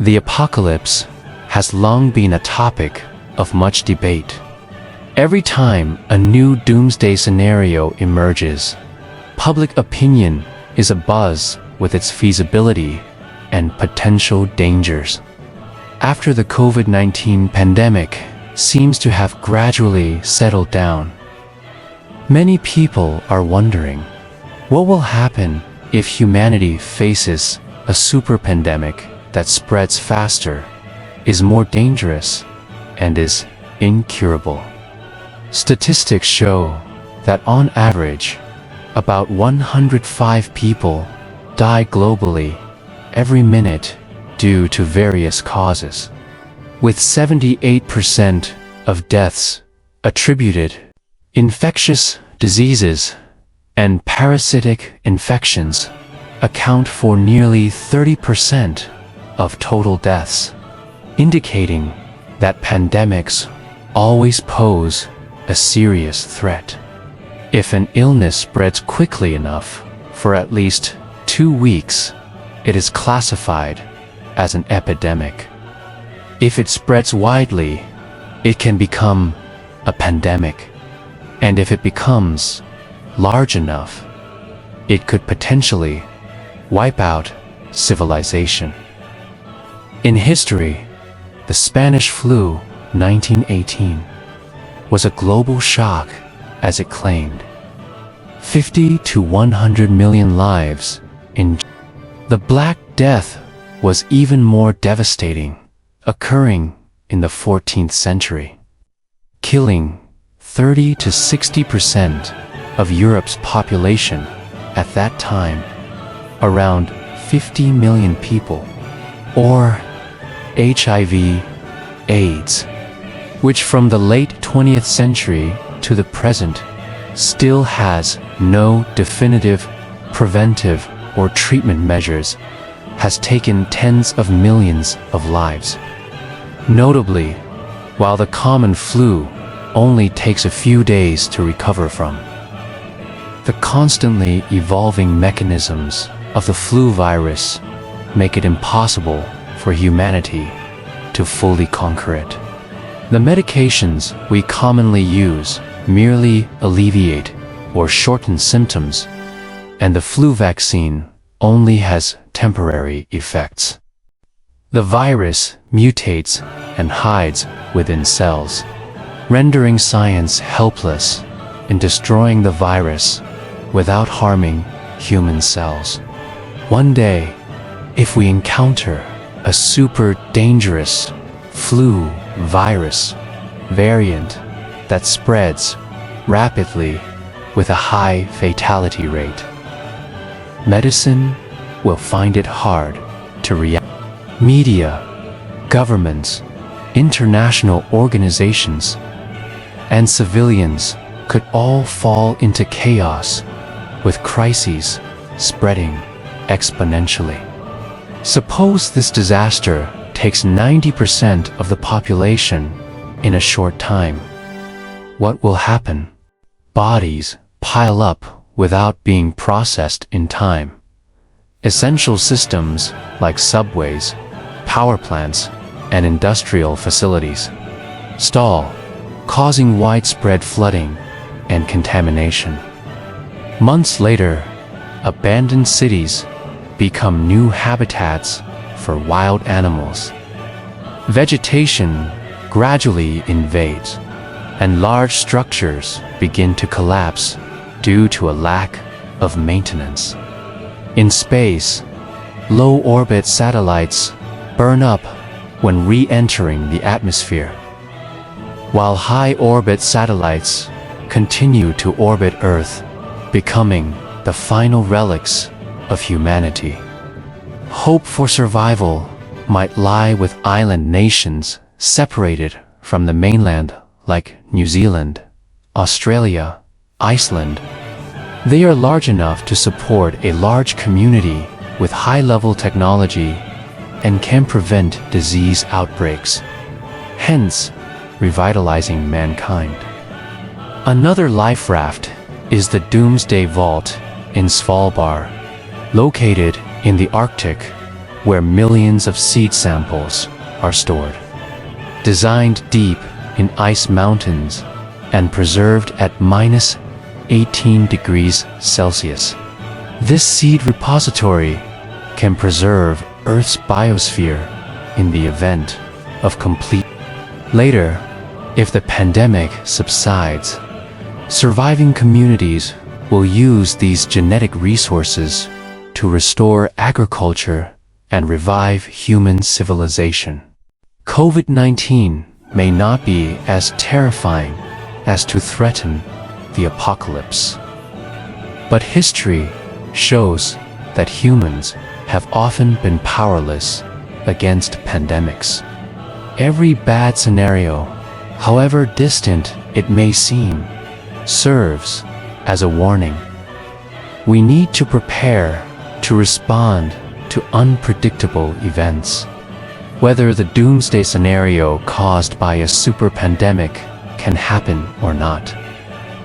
The apocalypse has long been a topic of much debate. Every time a new doomsday scenario emerges, public opinion is abuzz with its feasibility and potential dangers. After the COVID-19 pandemic seems to have gradually settled down, many people are wondering, what will happen if humanity faces a super pandemic that spreads faster, is more dangerous, and is incurable? Statistics show that on average, about 105 people die globally every minute due to various causes, with 78% of deaths attributed to infectious diseases, and parasitic infections account for nearly 30% of total deaths, indicating that pandemics always pose a serious threat. If an illness spreads quickly enough for at least 2 weeks, it is classified as an epidemic. If it spreads widely, it can become a pandemic. And if it becomes large enough, it could potentially wipe out civilization. In history, the Spanish flu 1918 was a global shock as it claimed 50 to 100 million lives in. The Black Death was even more devastating, occurring in the 14th century, killing 30 to 60% of Europe's population at that time, around 50 million people, or HIV/AIDS, which from the late 20th century to the present still has no definitive preventive or treatment measures, has taken tens of millions of lives. Notably, while the common flu only takes a few days to recover from, the constantly evolving mechanisms of the flu virus make it impossible for humanity to fully conquer it. The medications we commonly use merely alleviate or shorten symptoms, and the flu vaccine only has temporary effects. The virus mutates and hides within cells, rendering science helpless in destroying the virus without harming human cells. One day, if we encounter a super dangerous flu virus variant that spreads rapidly with a high fatality rate, medicine will find it hard to react. Media, governments, international organizations, and civilians could all fall into chaos, with crises spreading exponentially. Suppose this disaster takes 90% of the population in a short time. What will happen? Bodies pile up without being processed in time. Essential systems like subways, power plants, and industrial facilities stall, causing widespread flooding and contamination. Months later, abandoned cities become new habitats for wild animals. Vegetation gradually invades, and large structures begin to collapse due to a lack of maintenance. In space, low-orbit satellites burn up when re-entering the atmosphere, while high-orbit satellites continue to orbit Earth, becoming the final relics of humanity. Hope for survival might lie with island nations separated from the mainland like New Zealand, Australia, Iceland. They are large enough to support a large community with high-level technology and can prevent disease outbreaks, hence revitalizing mankind. Another life raft is the Doomsday Vault in Svalbard, located in the Arctic, where millions of seed samples are stored. Designed deep in ice mountains and preserved at minus 18 degrees Celsius. This seed repository can preserve Earth's biosphere in the event of complete. Later, if the pandemic subsides, surviving communities will use these genetic resources to restore agriculture and revive human civilization. COVID-19 may not be as terrifying as to threaten the apocalypse. But history shows that humans have often been powerless against pandemics. Every bad scenario, however distant it may seem, serves as a warning. We need to prepare to respond to unpredictable events. Whether the doomsday scenario caused by a super pandemic can happen or not.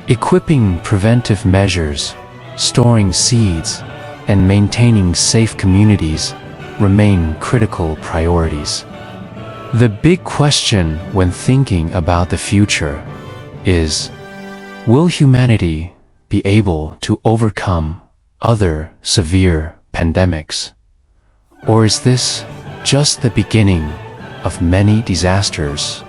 Equipping preventive measures, storing seeds, and maintaining safe communities remain critical priorities. The big question when thinking about the future is, will humanity be able to overcome other severe pandemics? Or is this just the beginning of many disasters